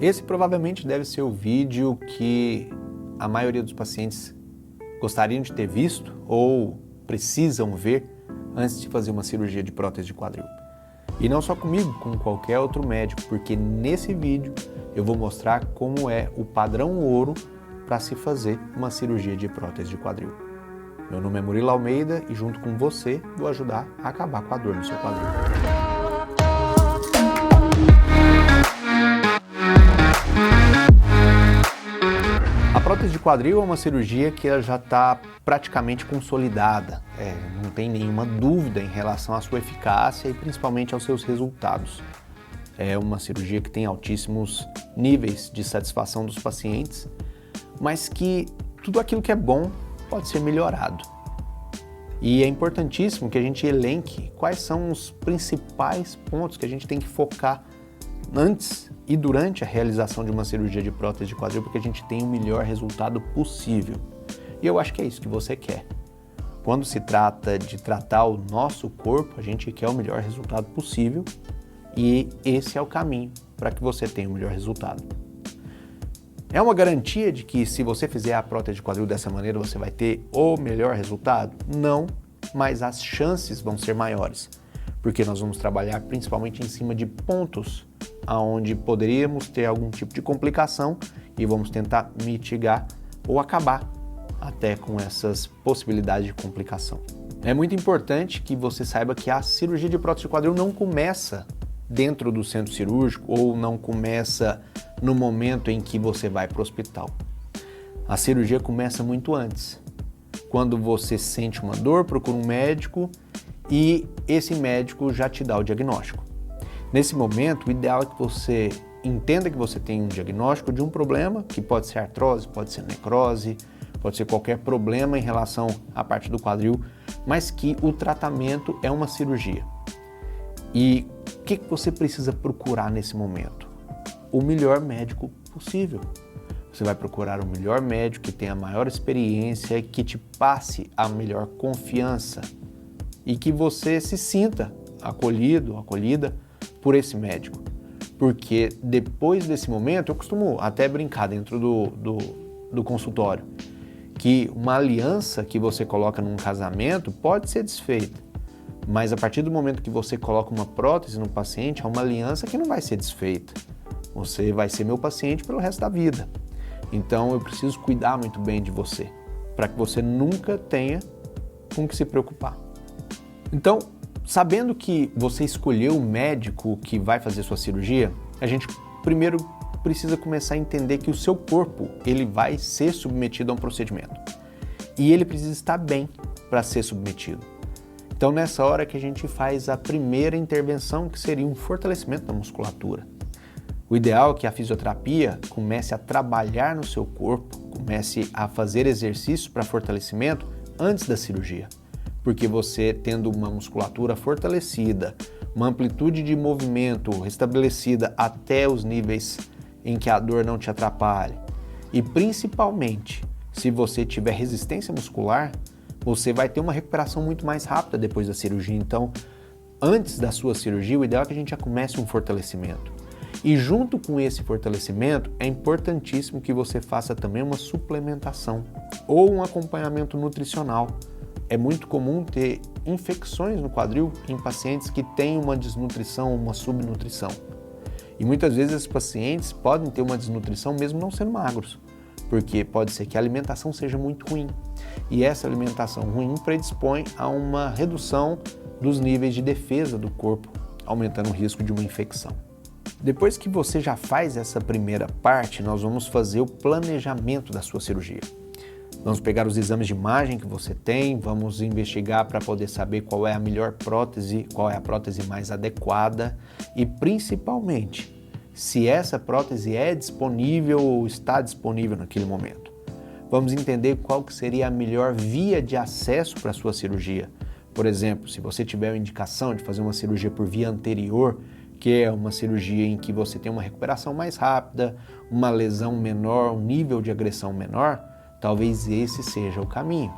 Esse provavelmente deve ser o vídeo que a maioria dos pacientes gostariam de ter visto ou precisam ver antes de fazer uma cirurgia de prótese de quadril. E não só comigo, com qualquer outro médico, porque nesse vídeo eu vou mostrar como é o padrão ouro para se fazer uma cirurgia de prótese de quadril. Meu nome é Murilo Almeida e junto com você vou ajudar a acabar com a dor no seu quadril. A prótese de quadril é uma cirurgia que ela já está praticamente consolidada, não tem nenhuma dúvida em relação à sua eficácia e principalmente aos seus resultados. É uma cirurgia que tem altíssimos níveis de satisfação dos pacientes, mas que tudo aquilo que é bom pode ser melhorado. E é importantíssimo que a gente elenque quais são os principais pontos que a gente tem que focar antes e durante a realização de uma cirurgia de prótese de quadril, porque a gente tem o melhor resultado possível. E eu acho que é isso que você quer. Quando se trata de tratar o nosso corpo, a gente quer o melhor resultado possível e esse é o caminho para que você tenha o melhor resultado. É uma garantia de que se você fizer a prótese de quadril dessa maneira, você vai ter o melhor resultado? Não, mas as chances vão ser maiores, porque nós vamos trabalhar principalmente em cima de pontos onde poderíamos ter algum tipo de complicação e vamos tentar mitigar ou acabar até com essas possibilidades de complicação. É muito importante que você saiba que a cirurgia de prótese de quadril não começa dentro do centro cirúrgico ou não começa no momento em que você vai para o hospital. A cirurgia começa muito antes. Quando você sente uma dor, procura um médico e esse médico já te dá o diagnóstico. Nesse momento, o ideal é que você entenda que você tem um diagnóstico de um problema, que pode ser artrose, pode ser necrose, pode ser qualquer problema em relação à parte do quadril, mas que o tratamento é uma cirurgia. E o que você precisa procurar nesse momento? O melhor médico possível. Você vai procurar o melhor médico que tenha a maior experiência, que te passe a melhor confiança e que você se sinta acolhido, acolhida por esse médico. Porque depois desse momento, eu costumo até brincar dentro do consultório, que uma aliança que você coloca num casamento pode ser desfeita, mas a partir do momento que você coloca uma prótese no paciente, é uma aliança que não vai ser desfeita. Você vai ser meu paciente pelo resto da vida. Então eu preciso cuidar muito bem de você, para que você nunca tenha com que se preocupar. Então, sabendo que você escolheu o médico que vai fazer sua cirurgia, a gente primeiro precisa começar a entender que o seu corpo ele vai ser submetido a um procedimento. E ele precisa estar bem para ser submetido. Então, nessa hora que a gente faz a primeira intervenção, que seria um fortalecimento da musculatura. O ideal é que a fisioterapia comece a trabalhar no seu corpo, comece a fazer exercícios para fortalecimento antes da cirurgia. Porque você tendo uma musculatura fortalecida, uma amplitude de movimento restabelecida até os níveis em que a dor não te atrapalhe, e principalmente, se você tiver resistência muscular, você vai ter uma recuperação muito mais rápida depois da cirurgia. Então, antes da sua cirurgia, o ideal é que a gente já comece um fortalecimento. E junto com esse fortalecimento, é importantíssimo que você faça também uma suplementação ou um acompanhamento nutricional. É muito comum ter infecções no quadril em pacientes que têm uma desnutrição, uma subnutrição. E muitas vezes esses pacientes podem ter uma desnutrição mesmo não sendo magros, porque pode ser que a alimentação seja muito ruim. E essa alimentação ruim predispõe a uma redução dos níveis de defesa do corpo, aumentando o risco de uma infecção. Depois que você já faz essa primeira parte, nós vamos fazer o planejamento da sua cirurgia. Vamos pegar os exames de imagem que você tem, vamos investigar para poder saber qual é a melhor prótese, qual é a prótese mais adequada e principalmente se essa prótese é disponível ou está disponível naquele momento. Vamos entender qual que seria a melhor via de acesso para a sua cirurgia. Por exemplo, se você tiver a indicação de fazer uma cirurgia por via anterior, que é uma cirurgia em que você tem uma recuperação mais rápida, uma lesão menor, um nível de agressão menor, talvez esse seja o caminho.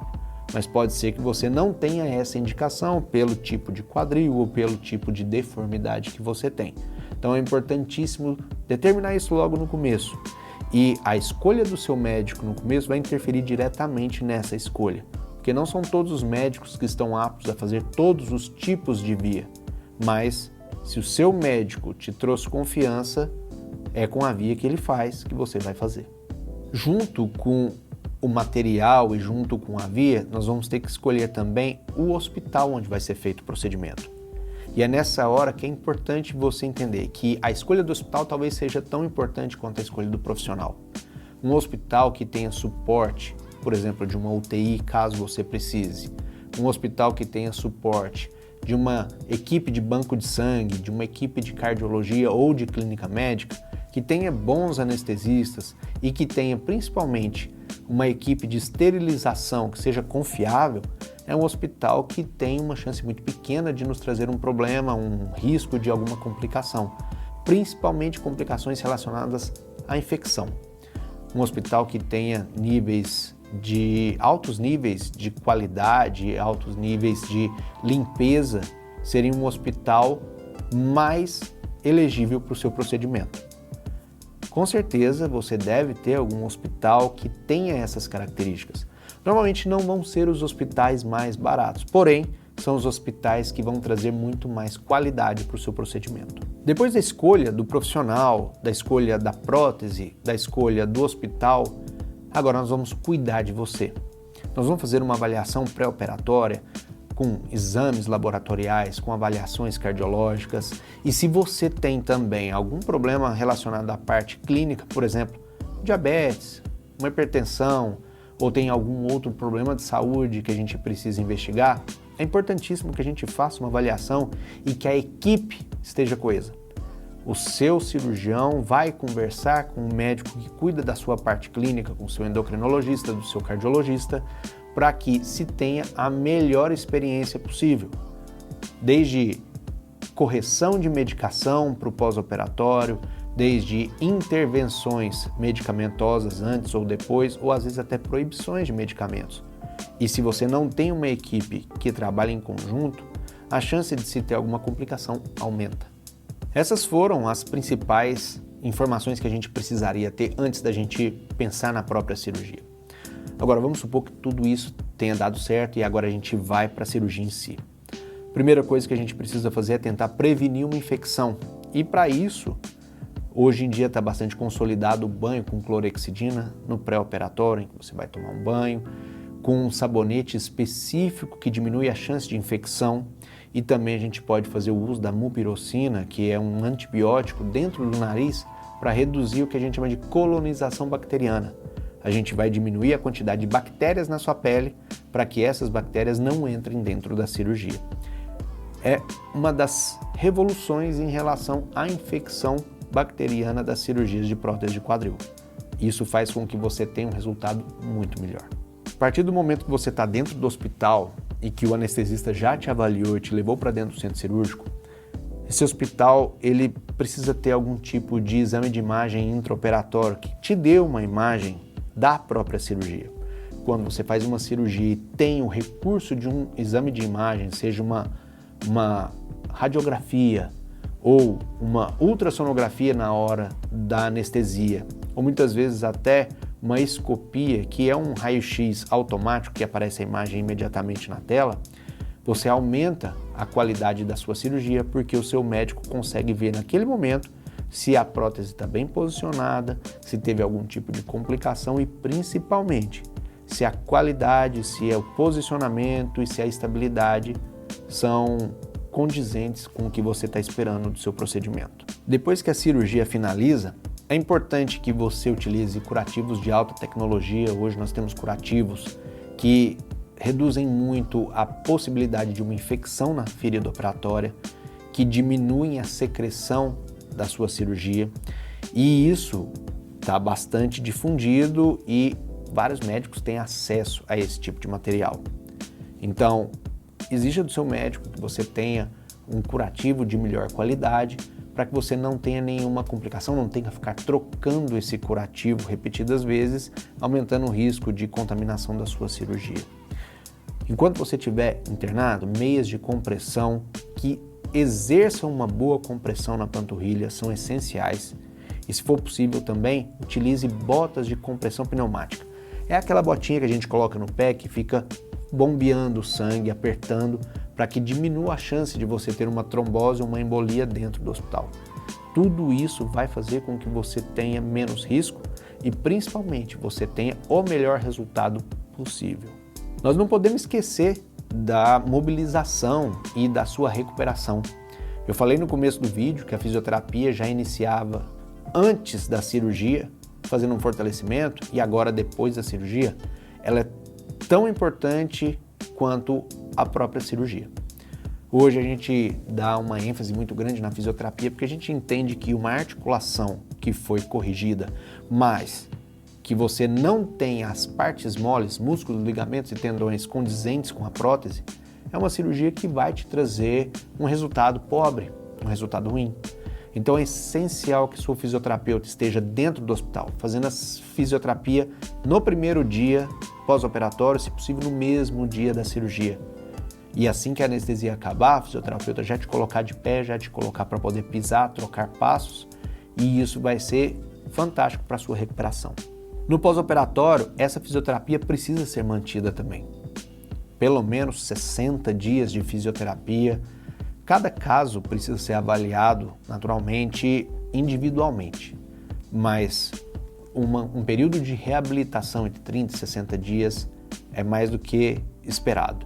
Mas pode ser que você não tenha essa indicação pelo tipo de quadril ou pelo tipo de deformidade que você tem. Então é importantíssimo determinar isso logo no começo. E a escolha do seu médico no começo vai interferir diretamente nessa escolha, porque não são todos os médicos que estão aptos a fazer todos os tipos de via, mas se o seu médico te trouxe confiança, é com a via que ele faz que você vai fazer. Junto com o material e junto com a via, nós vamos ter que escolher também o hospital onde vai ser feito o procedimento. E é nessa hora que é importante você entender que a escolha do hospital talvez seja tão importante quanto a escolha do profissional. Um hospital que tenha suporte, por exemplo, de uma UTI caso você precise. Um hospital que tenha suporte de uma equipe de banco de sangue, de uma equipe de cardiologia ou de clínica médica, que tenha bons anestesistas e que tenha principalmente uma equipe de esterilização que seja confiável, é um hospital que tem uma chance muito pequena de nos trazer um problema, um risco de alguma complicação, principalmente complicações relacionadas à infecção. Um hospital que tenha altos níveis de qualidade, altos níveis de limpeza, seria um hospital mais elegível para o seu procedimento. Com certeza você deve ter algum hospital que tenha essas características. Normalmente não vão ser os hospitais mais baratos, porém são os hospitais que vão trazer muito mais qualidade para o seu procedimento. Depois da escolha do profissional, da escolha da prótese, da escolha do hospital, agora nós vamos cuidar de você. Nós vamos fazer uma avaliação pré-operatória com exames laboratoriais, com avaliações cardiológicas, e se você tem também algum problema relacionado à parte clínica, por exemplo, diabetes, uma hipertensão, ou tem algum outro problema de saúde que a gente precisa investigar, é importantíssimo que a gente faça uma avaliação e que a equipe esteja coesa. O seu cirurgião vai conversar com o médico que cuida da sua parte clínica, com o seu endocrinologista, do seu cardiologista, para que se tenha a melhor experiência possível, desde correção de medicação para o pós-operatório, desde intervenções medicamentosas antes ou depois, ou às vezes até proibições de medicamentos. E se você não tem uma equipe que trabalha em conjunto, a chance de se ter alguma complicação aumenta. Essas foram as principais informações que a gente precisaria ter antes da gente pensar na própria cirurgia. Agora, vamos supor que tudo isso tenha dado certo e agora a gente vai para a cirurgia em si. Primeira coisa que a gente precisa fazer é tentar prevenir uma infecção. E para isso, hoje em dia está bastante consolidado o banho com clorexidina no pré-operatório, em que você vai tomar um banho, com um sabonete específico que diminui a chance de infecção. E também a gente pode fazer o uso da mupirocina, que é um antibiótico dentro do nariz, para reduzir o que a gente chama de colonização bacteriana. A gente vai diminuir a quantidade de bactérias na sua pele para que essas bactérias não entrem dentro da cirurgia. É uma das revoluções em relação à infecção bacteriana das cirurgias de prótese de quadril. Isso faz com que você tenha um resultado muito melhor. A partir do momento que você está dentro do hospital e que o anestesista já te avaliou e te levou para dentro do centro cirúrgico, esse hospital ele precisa ter algum tipo de exame de imagem intraoperatório que te dê uma imagem da própria cirurgia. Quando você faz uma cirurgia e tem o recurso de um exame de imagem, seja uma radiografia ou uma ultrassonografia na hora da anestesia, ou muitas vezes até uma escopia, que é um raio-x automático que aparece a imagem imediatamente na tela, você aumenta a qualidade da sua cirurgia porque o seu médico consegue ver naquele momento se a prótese está bem posicionada, se teve algum tipo de complicação e principalmente se a qualidade, se é o posicionamento e se a estabilidade são condizentes com o que você está esperando do seu procedimento. Depois que a cirurgia finaliza, é importante que você utilize curativos de alta tecnologia. Hoje nós temos curativos que reduzem muito a possibilidade de uma infecção na ferida operatória, que diminuem a secreção da sua cirurgia, e isso está bastante difundido e vários médicos têm acesso a esse tipo de material. Então, exija do seu médico que você tenha um curativo de melhor qualidade para que você não tenha nenhuma complicação, não tenha que ficar trocando esse curativo repetidas vezes, aumentando o risco de contaminação da sua cirurgia. Enquanto você estiver internado, meias de compressão que exerça uma boa compressão na panturrilha, são essenciais. E se for possível também, utilize botas de compressão pneumática. É aquela botinha que a gente coloca no pé que fica bombeando o sangue, apertando, para que diminua a chance de você ter uma trombose ou uma embolia dentro do hospital. Tudo isso vai fazer com que você tenha menos risco e principalmente você tenha o melhor resultado possível. Nós não podemos esquecer da mobilização e da sua recuperação. Eu falei no começo do vídeo que a fisioterapia já iniciava antes da cirurgia, fazendo um fortalecimento, e agora depois da cirurgia, ela é tão importante quanto a própria cirurgia. Hoje a gente dá uma ênfase muito grande na fisioterapia porque a gente entende que uma articulação que foi corrigida, mas que você não tem as partes moles, músculos, ligamentos e tendões condizentes com a prótese, é uma cirurgia que vai te trazer um resultado pobre, um resultado ruim. Então é essencial que seu fisioterapeuta esteja dentro do hospital, fazendo a fisioterapia no primeiro dia pós-operatório, se possível no mesmo dia da cirurgia. E assim que a anestesia acabar, a fisioterapeuta já te colocar de pé, já te colocar para poder pisar, trocar passos, e isso vai ser fantástico para a sua recuperação. No pós-operatório, essa fisioterapia precisa ser mantida também. Pelo menos 60 dias de fisioterapia. Cada caso precisa ser avaliado, naturalmente, individualmente, mas um período de reabilitação entre 30 e 60 dias é mais do que esperado.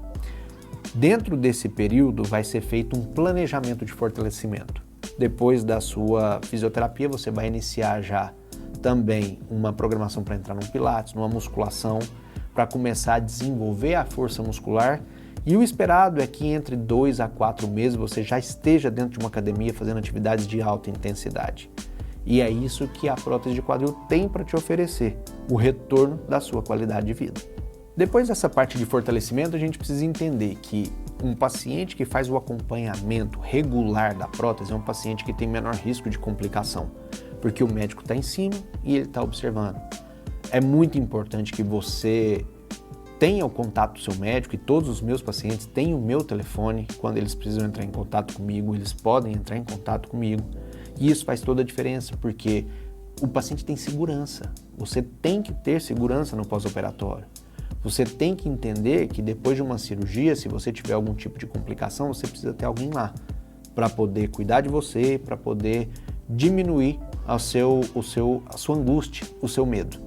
Dentro desse período vai ser feito um planejamento de fortalecimento. Depois da sua fisioterapia, você vai iniciar já também uma programação para entrar num pilates, numa musculação, para começar a desenvolver a força muscular. E o esperado é que entre 2 a 4 meses você já esteja dentro de uma academia fazendo atividades de alta intensidade. E é isso que a prótese de quadril tem para te oferecer, o retorno da sua qualidade de vida. Depois dessa parte de fortalecimento, a gente precisa entender que um paciente que faz o acompanhamento regular da prótese é um paciente que tem menor risco de complicação, porque o médico está em cima e ele está observando. É muito importante que você tenha o contato do seu médico, e todos os meus pacientes têm o meu telefone. Quando eles precisam entrar em contato comigo, eles podem entrar em contato comigo. E isso faz toda a diferença, porque o paciente tem segurança. Você tem que ter segurança no pós-operatório. Você tem que entender que depois de uma cirurgia, se você tiver algum tipo de complicação, você precisa ter alguém lá para poder cuidar de você, para poder diminuir a sua angústia, o seu medo.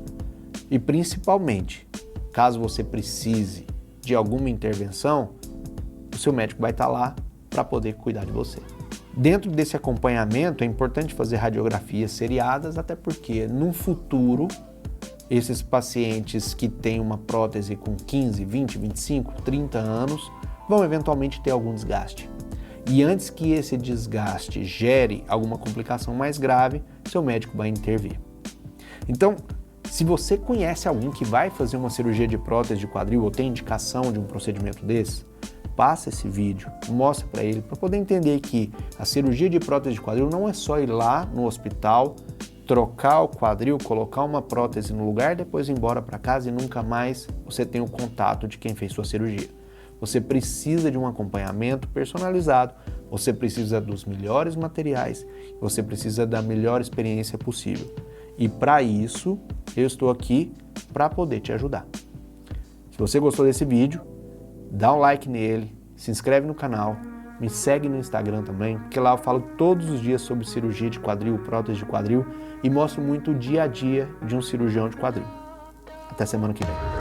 E principalmente, caso você precise de alguma intervenção, o seu médico vai estar lá para poder cuidar de você. Dentro desse acompanhamento, é importante fazer radiografias seriadas, até porque no futuro, esses pacientes que têm uma prótese com 15, 20, 25, 30 anos vão eventualmente ter algum desgaste. E antes que esse desgaste gere alguma complicação mais grave, seu médico vai intervir. Então, se você conhece alguém que vai fazer uma cirurgia de prótese de quadril ou tem indicação de um procedimento desse, passa esse vídeo, mostra para ele, para poder entender que a cirurgia de prótese de quadril não é só ir lá no hospital, trocar o quadril, colocar uma prótese no lugar, depois ir embora para casa e nunca mais você tem o contato de quem fez sua cirurgia. Você precisa de um acompanhamento personalizado, você precisa dos melhores materiais, você precisa da melhor experiência possível. E para isso, eu estou aqui para poder te ajudar. Se você gostou desse vídeo, dá um like nele, se inscreve no canal, me segue no Instagram também, porque lá eu falo todos os dias sobre cirurgia de quadril, prótese de quadril e mostro muito o dia a dia de um cirurgião de quadril. Até semana que vem.